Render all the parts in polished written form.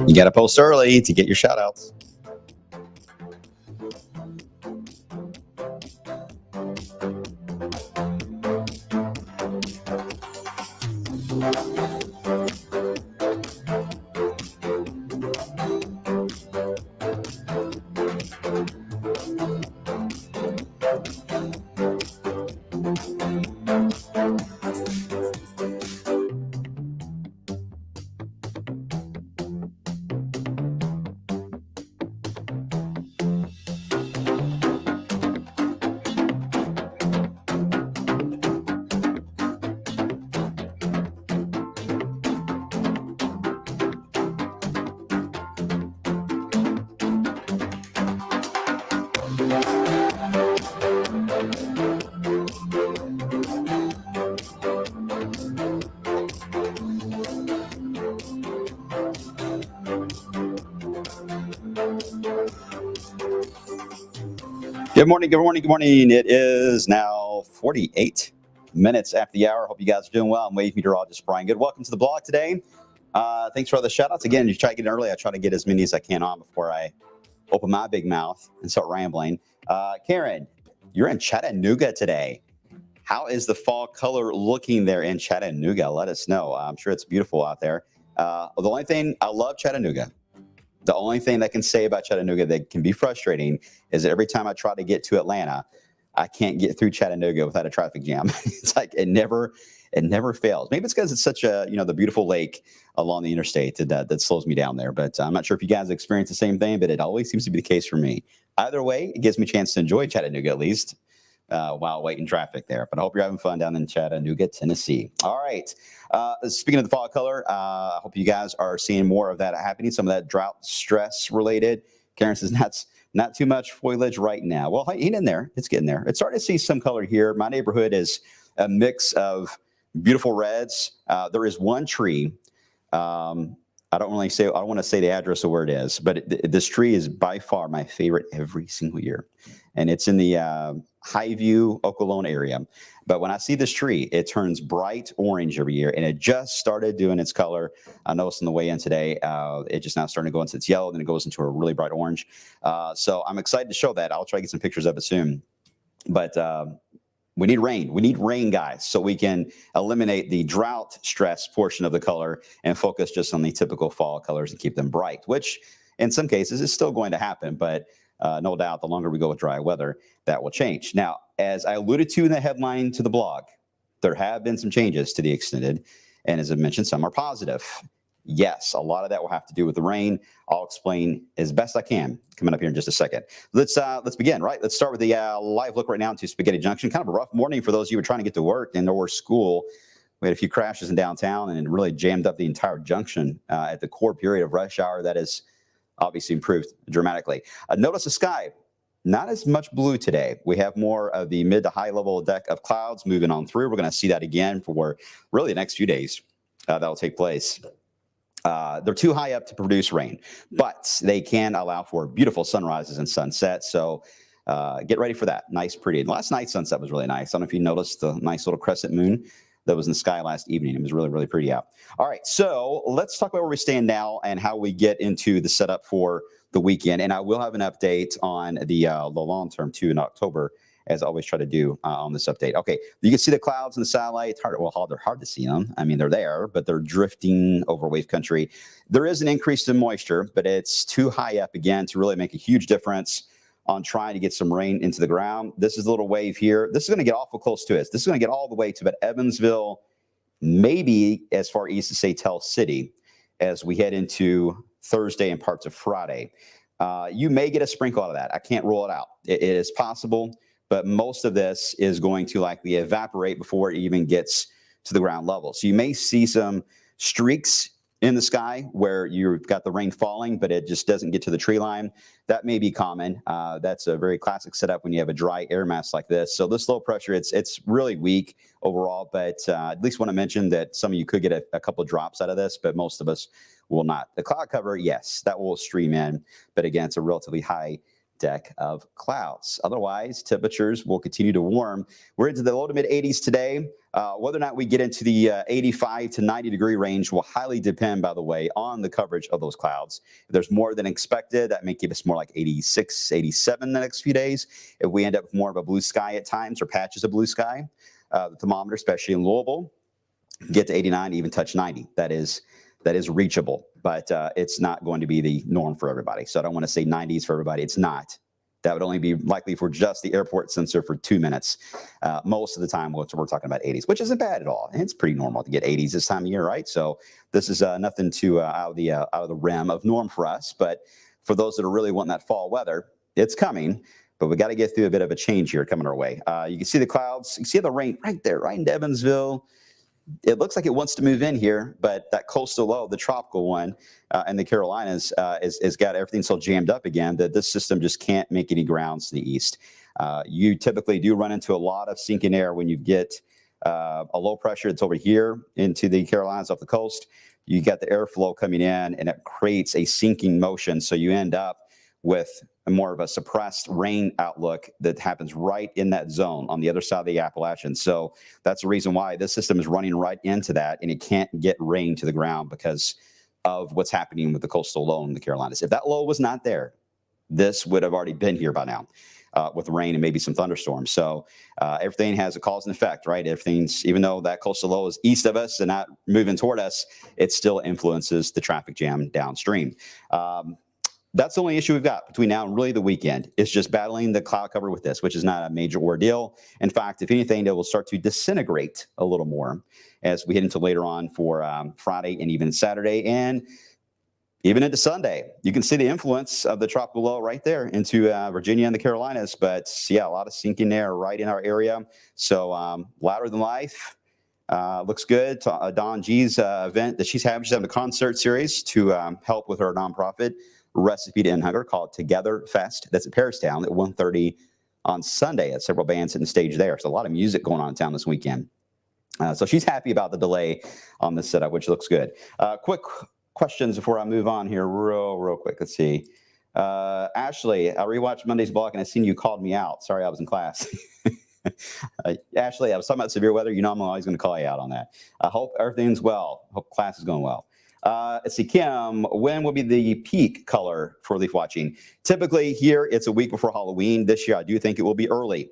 You got to post early to get your shout outs. Good morning, good morning, good morning. It is now 48 minutes after the hour. Hope you guys are doing well. I'm wave meteorologist Brian Goode. Welcome to the blog today. Thanks for all the shout outs. Again, you try to get in early. I try to get as many as I can on before I open my big mouth and start rambling. Karen, you're in Chattanooga today. How is the fall color looking there in Chattanooga? Let us know. I'm sure it's beautiful out there. The only thing, I love Chattanooga. The only thing I can say about Chattanooga that can be frustrating is that every time I try to get to Atlanta, I can't get through Chattanooga without a traffic jam. It's like it never fails. Maybe it's because it's such a, the beautiful lake along the interstate that slows me down there. But I'm not sure if you guys experience the same thing, but it always seems to be the case for me. Either way, it gives me a chance to enjoy Chattanooga at least while waiting traffic there. But I hope you're having fun down in Chattanooga, Tennessee. All right. Speaking of the fall color, I hope you guys are seeing more of that happening. Some of that drought stress related. Karen says not too much foliage right now. Well, hang in there. It's getting there. It's starting to see some color here. My neighborhood is a mix of beautiful reds. There is one tree. I don't want to say the address of where it is, but this tree is by far my favorite every single year. And it's in the Highview, Okolone area. But when I see this tree, it turns bright orange every year. And it just started doing its color. I noticed on the way in today, it just now starting to go into its yellow, then it goes into a really bright orange. So I'm excited to show that. I'll try to get some pictures of it soon. But we need rain. We need rain, guys, so we can eliminate the drought stress portion of the color and focus just on the typical fall colors and keep them bright, which in some cases is still going to happen. But no doubt, the longer we go with dry weather, that will change. Now, as I alluded to in the headline to the blog, there have been some changes to the extended. And as I mentioned, some are positive. Yes, a lot of that will have to do with the rain. I'll explain as best I can coming up here in just a second. Let's begin, right? Let's start with the live look right now to Spaghetti Junction. Kind of a rough morning for those of you who are trying to get to work and or school. We had a few crashes in downtown and it really jammed up the entire junction at the core period of rush hour. That is obviously improved dramatically. Notice the sky. Not as much blue today. We have more of the mid to high level deck of clouds moving on through. We're going to see that again for really the next few days that'll take place. They're too high up to produce rain, but they can allow for beautiful sunrises and sunsets. So get ready for that. Nice, pretty. And last night's sunset was really nice. I don't know if you noticed the nice little crescent moon that was in the sky last evening. It was really, really pretty out. All right, so let's talk about where we stand now and how we get into the setup for the weekend. And I will have an update on the long term too in October, as I always try to do on this update. Okay, you can see the clouds in the satellite. It's hard, they're hard to see them. I mean, they're there, but they're drifting over wave country. There is an increase in moisture, but it's too high up again to really make a huge difference on trying to get some rain into the ground. This is a little wave here. This is going to get awful close to us. This is going to get all the way to about Evansville, maybe as far east as, say, Tell City as we head into Thursday and parts of Friday. You may get a sprinkle out of that. I can't rule it out. It is possible, but most of this is going to likely evaporate before it even gets to the ground level. So you may see some streaks in the sky where you've got the rain falling, but it just doesn't get to the tree line. That may be common. That's a very classic setup when you have a dry air mass like this. So this low pressure, it's really weak overall, but at least want to mention that some of you could get a couple of drops out of this, but most of us will not. The cloud cover, yes, that will stream in, but again, it's a relatively high deck of clouds. Otherwise, temperatures will continue to warm. We're into the low to mid 80s today. Whether or not we get into the 85 to 90 degree range will highly depend, by the way, on the coverage of those clouds. If there's more than expected, that may keep us more like 86, 87 the next few days. If we end up with more of a blue sky at times or patches of blue sky, the thermometer, especially in Louisville, get to 89, even touch 90. That is reachable, but it's not going to be the norm for everybody. So I don't want to say 90s for everybody. It's not. That would only be likely for just the airport sensor for 2 minutes. Most of the time, we're talking about 80s, which isn't bad at all. And it's pretty normal to get 80s this time of year, right? So this is nothing to out of the realm of norm for us. But for those that are really wanting that fall weather, it's coming. But we got to get through a bit of a change here coming our way. You can see the clouds. You can see the rain right there, right in Evansville. It looks like it wants to move in here, but that coastal low, the tropical one in the Carolinas, is got everything so jammed up again that this system just can't make any grounds to the east. You typically do run into a lot of sinking air when you get a low pressure. It's over here into the Carolinas off the coast. You got the airflow coming in, and it creates a sinking motion. So you end up with more of a suppressed rain outlook that happens right in that zone on the other side of the Appalachians. So that's the reason why this system is running right into that, and it can't get rain to the ground because of what's happening with the coastal low in the Carolinas. If that low was not there, this would have already been here by now with rain and maybe some thunderstorms. So everything has a cause and effect, right? Everything's, even though that coastal low is east of us and not moving toward us, it still influences the traffic jam downstream. That's the only issue we've got between now and really the weekend. It's just battling the cloud cover with this, which is not a major ordeal. In fact, if anything, it will start to disintegrate a little more as we head into later on for Friday and even Saturday and even into Sunday. You can see the influence of the tropical low right there into Virginia and the Carolinas. But yeah, a lot of sinking air right in our area. So louder than life. Looks good. Dawn G's event that she's having a concert series to help with her nonprofit Recipe to End Hunger called Together Fest. That's at Paristown at 1:30 on Sunday. Several bands hitting the stage there. So a lot of music going on in town this weekend. So she's happy about the delay on this setup, which looks good. Quick questions before I move on here real quick. Let's see. Ashley, I rewatched Monday's blog and I seen you called me out. Sorry, I was in class. Ashley, I was talking about severe weather. You know I'm always going to call you out on that. I hope everything's well. Hope class is going well. Let's see, Kim, when will be the peak color for leaf watching? Typically here, it's a week before Halloween. This year, I do think it will be early.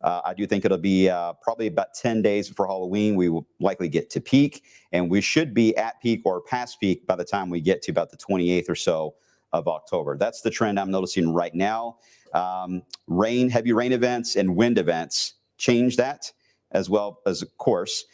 I do think it'll be probably about 10 days before Halloween. We will likely get to peak, and we should be at peak or past peak by the time we get to about the 28th or so of October. That's the trend I'm noticing right now. Heavy rain events and wind events change that, as well as, of course,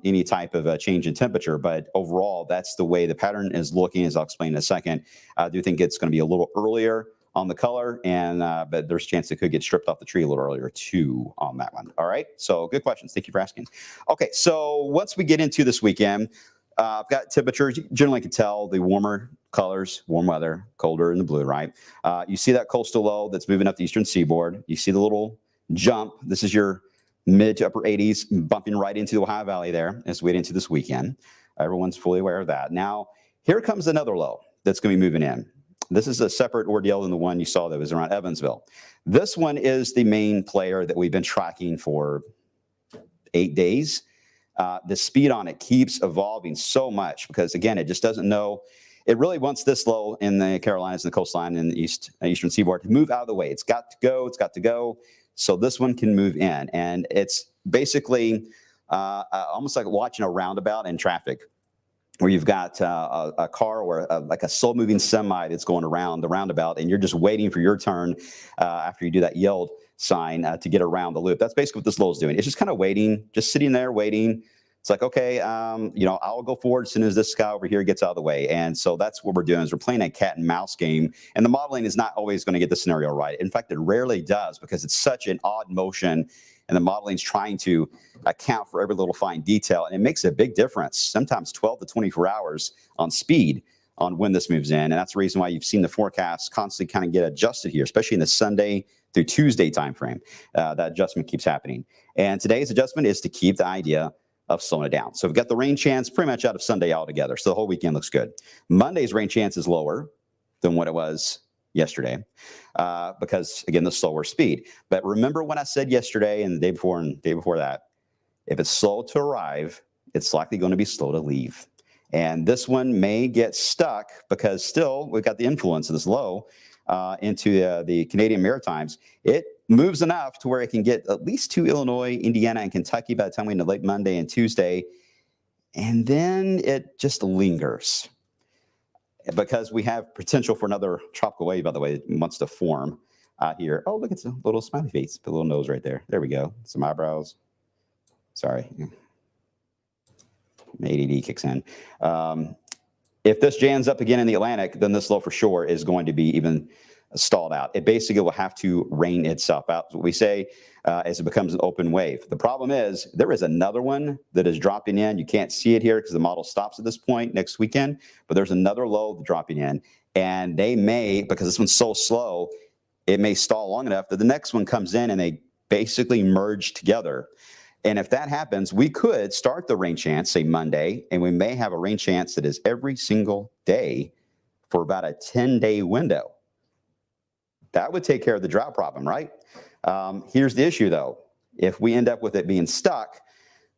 any type of a change in temperature. But overall, that's the way the pattern is looking, as I'll explain in a second. I do think it's going to be a little earlier on the color, and but there's a chance it could get stripped off the tree a little earlier too on that one. All right, so good questions. Thank you for asking. Okay, so once we get into this weekend, I've got temperatures. You generally can tell the warmer colors, warm weather, colder in the blue, right? You see that coastal low that's moving up the eastern seaboard. You see the little jump. This is your mid to upper 80s, bumping right into the Ohio Valley there as we get into this weekend. Everyone's fully aware of that. Now, here comes another low that's going to be moving in. This is a separate ordeal than the one you saw that was around Evansville. This one is the main player that we've been tracking for 8 days. The speed on it keeps evolving so much because, again, it just doesn't know. It really wants this low in the Carolinas and the coastline in the eastern seaboard to move out of the way. It's got to go. It's got to go. So this one can move in, and it's basically almost like watching a roundabout in traffic, where you've got a car or like a slow-moving semi that's going around the roundabout, and you're just waiting for your turn after you do that yield sign to get around the loop. That's basically what this low is doing. It's just kind of waiting, just sitting there waiting It's like, okay, I'll go forward as soon as this guy over here gets out of the way. And so that's what we're doing is we're playing a cat and mouse game. And the modeling is not always going to get the scenario right. In fact, it rarely does because it's such an odd motion and the modeling is trying to account for every little fine detail. And it makes a big difference, sometimes 12 to 24 hours on speed on when this moves in. And that's the reason why you've seen the forecast constantly kind of get adjusted here, especially in the Sunday through Tuesday timeframe. That adjustment keeps happening. And today's adjustment is to keep the idea of slowing it down. So we've got the rain chance pretty much out of Sunday altogether. So the whole weekend looks good. Monday's rain chance is lower than what it was yesterday because, again, the slower speed. But remember when I said yesterday and the day before and the day before that, if it's slow to arrive, it's likely going to be slow to leave. And this one may get stuck because still we've got the influence of this low into the Canadian Maritimes. It moves enough to where it can get at least to Illinois, Indiana, and Kentucky by the time we get into late Monday and Tuesday. And then it just lingers because we have potential for another tropical wave, by the way, it wants to form here. Oh, look, it's a little smiley face, a little nose right there. There we go. Some eyebrows. Sorry. ADD kicks in. If this jams up again in the Atlantic, then this low for sure is going to be even stalled out. It basically will have to rain itself out, what we say, as it becomes an open wave. The problem is there is another one that is dropping in. You can't see it here because the model stops at this point next weekend, but there's another low dropping in. And they may, because this one's so slow, it may stall long enough that the next one comes in and they basically merge together. And if that happens, we could start the rain chance, say Monday, and we may have a rain chance that is every single day for about a 10-day window. That would take care of the drought problem, right? Here's the issue, though. If we end up with it being stuck,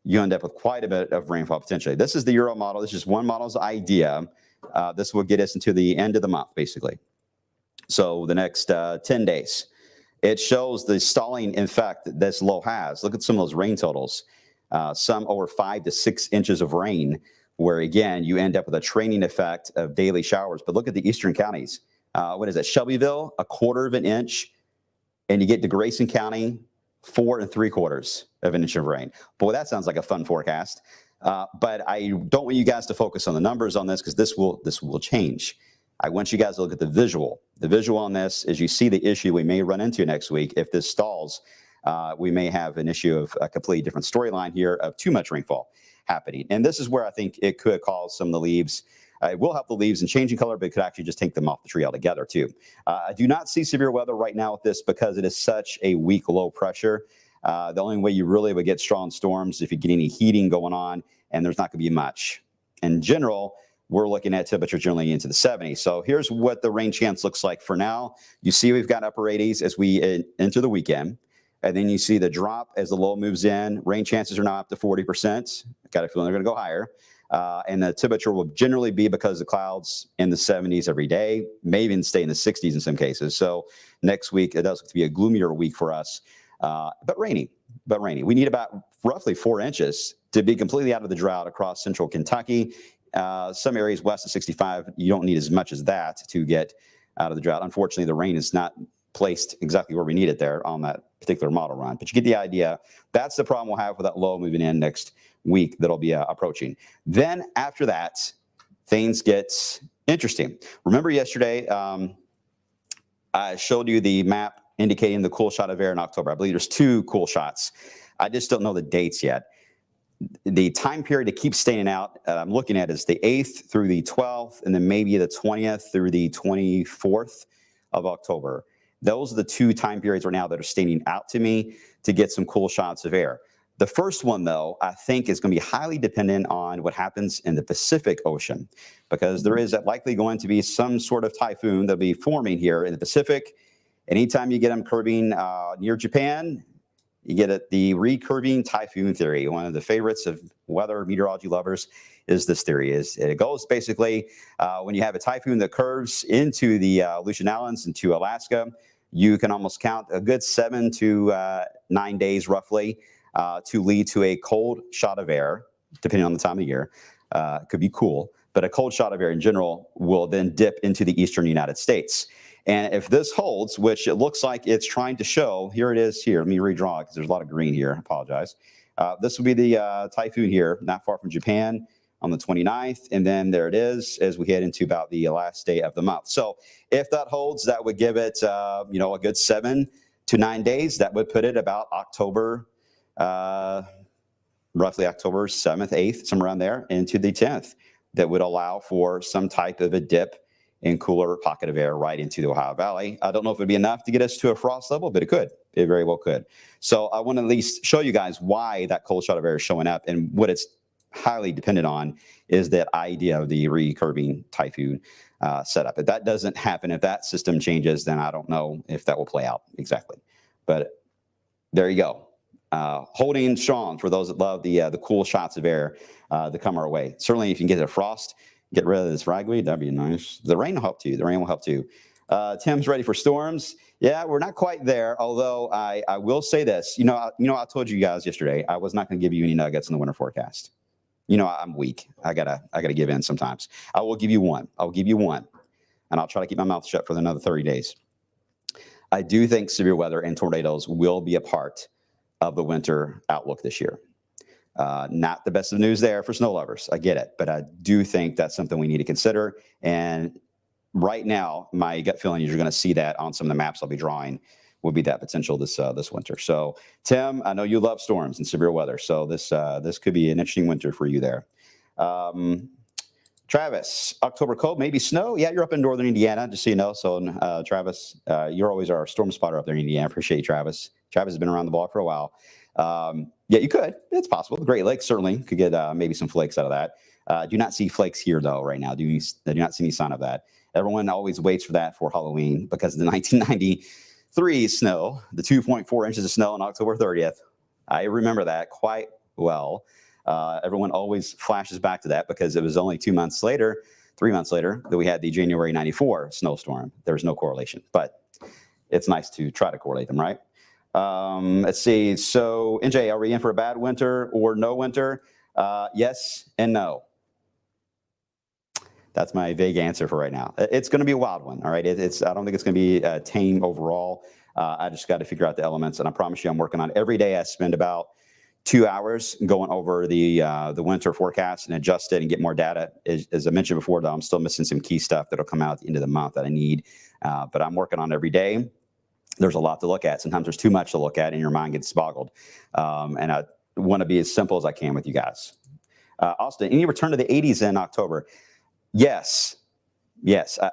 you end up with quite a bit of rainfall potentially. This is the Euro model. This is one model's idea. This will get us into the end of the month, basically. So the next 10 days. It shows the stalling effect that this low has. Look at some of those rain totals. Some over 5 to 6 inches of rain, where, again, you end up with a training effect of daily showers. But look at the eastern counties. What is it? Shelbyville, 1/4 of an inch. And you get to Grayson County, 4 3/4 of an inch of rain. Boy, that sounds like a fun forecast. But I don't want you guys to focus on the numbers on this because this will change. I want you guys to look at the visual. The visual on this is you see the issue we may run into next week. If this stalls, we may have an issue of a completely different storyline here of too much rainfall happening. And this is where I think it could cause some of the leaves. It will help the leaves in changing color, but it could actually just take them off the tree altogether too. I do not see severe weather right now with this because it is such a weak low pressure. The only way you really would get strong storms is if you get any heating going on, and there's not going to be much. In general, we're looking at temperatures generally into the 70s. So here's what the rain chance looks like for now. You see we've got upper 80s as we enter the weekend. And then you see the drop as the low moves in. Rain chances are now up to 40%. Got a feeling they're going to go higher. And the temperature will generally be, because the clouds, in the 70s every day, may even stay in the 60s in some cases. So next week, it does look to be a gloomier week for us, but rainy. We need about roughly 4 inches to be completely out of the drought across central Kentucky. Some areas west of 65, you don't need as much as that to get out of the drought. Unfortunately, the rain is not placed exactly where we need it there on that particular model run. But you get the idea. That's the problem we'll have with that low moving in next week that'll be approaching. Then after that, things get interesting. Remember yesterday, I showed you the map indicating the cool shot of air in October. I believe there's 2 cool shots. I just don't know the dates yet. The time period to keep staying out I'm looking at is the 8th through the 12th, and then maybe the 20th through the 24th of October. Those are the 2 time periods right now that are standing out to me to get some cool shots of air. The first one, though, I think is going to be highly dependent on what happens in the Pacific Ocean, because there is likely going to be some sort of typhoon that'll be forming here in the Pacific. Anytime you get them curving near Japan, you get the recurving typhoon theory. One of the favorites of weather meteorology lovers is this theory. It goes basically when you have a typhoon that curves into the Aleutian Islands, into Alaska, you can almost count a good 7 to 9 days roughly to lead to a cold shot of air, depending on the time of year. It could be cool, but a cold shot of air in general will then dip into the eastern United States. And if this holds, which it looks like it's trying to show, here it is here. Let me redraw it because there's a lot of green here. I apologize. This will be the typhoon here, not far from Japan on the 29th. And then there it is as we head into about the last day of the month. So if that holds, that would give it, a good 7 to 9 days. That would put it about October, roughly October 7th, 8th, somewhere around there, into the 10th. That would allow for some type of a dip in cooler pocket of air right into the Ohio Valley. I don't know if it would be enough to get us to a frost level, but it could. It very well could. So I want to at least show you guys why that cold shot of air is showing up, and what it's highly dependent on is that idea of the recurving typhoon setup. If that doesn't happen, if that system changes, then I don't know if that will play out exactly. But there you go. Holding strong for those that love the cool shots of air that come our way. Certainly, if you can get a frost, get rid of this ragweed, that'd be nice. The rain will help too. The rain will help too. Tim's ready for storms. Yeah, we're not quite there. Although I will say this. I told you guys yesterday I was not going to give you any nuggets in the winter forecast. I'm weak. I gotta give in sometimes. I will give you one. And I'll try to keep my mouth shut for another 30 days. I do think severe weather and tornadoes will be a part of the winter outlook this year. Not the best of news there for snow lovers. I get it, but I do think that's something we need to consider. And right now, my gut feeling is you're going to see that on some of the maps I'll be drawing will be that potential this winter. So, Tim, I know you love storms and severe weather, so this could be an interesting winter for you there. Travis, October cold, maybe snow. Yeah, you're up in northern Indiana, just so you know. So, Travis, you're always our storm spotter up there in Indiana. Appreciate you, Travis. Travis has been around the block for a while. Yeah, you could. It's possible. The Great Lakes certainly could get maybe some flakes out of that. Do not see flakes here, though, right now. Do not see any sign of that. Everyone always waits for that for Halloween because of the 1993 snow, the 2.4 inches of snow on October 30th. I remember that quite well. Everyone always flashes back to that because it was only 3 months later, that we had the January 94 snowstorm. There was no correlation, but it's nice to try to correlate them, right? Let's see. So, NJ, are we in for a bad winter or no winter? Yes and no. That's my vague answer for right now. It's going to be a wild one. All right. I don't think it's going to be tame overall. I just got to figure out the elements, and I promise you, I'm working on it. Every day I spend about 2 hours going over the winter forecast and adjust it and get more data. As I mentioned before, though, I'm still missing some key stuff that'll come out at the end of the month that I need. But I'm working on it every day. There's a lot to look at. Sometimes there's too much to look at and your mind gets boggled. And I want to be as simple as I can with you guys. Austin, any return to the 80s in October? Yes.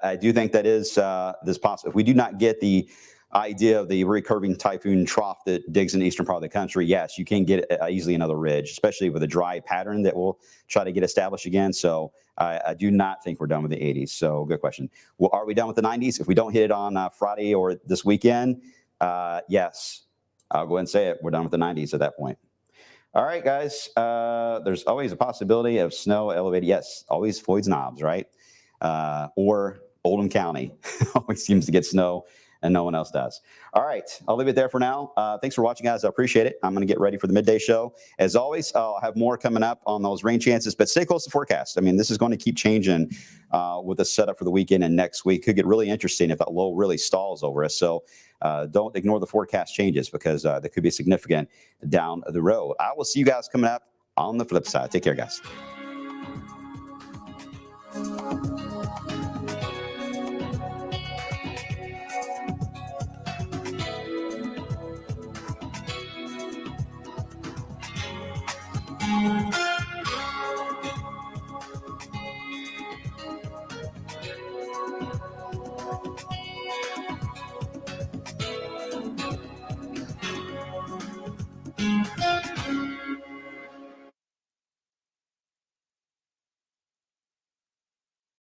I do think that is possible. If we do not get the idea of the recurving typhoon trough that digs in the eastern part of the country, yes, you can get easily another ridge, especially with a dry pattern that will try to get established again. So I do not think we're done with the 80s. So good question. Well, are we done with the 90s? If we don't hit it on Friday or this weekend, yes, I'll go ahead and say it. We're done with the 90s at that point. All right, guys. There's always a possibility of snow elevated. Yes, always Floyd's Knobs, right? Or Oldham County always seems to get snow and no one else does. All right, I'll leave it there for now. Thanks for watching, guys. I appreciate it. I'm going to get ready for the midday show. As always, I'll have more coming up on those rain chances, but stay close to forecast. I mean, this is going to keep changing with the setup for the weekend and next week. Could get really interesting if that low really stalls over us. So don't ignore the forecast changes because that could be significant down the road. I will see you guys coming up on the flip side. Take care, guys.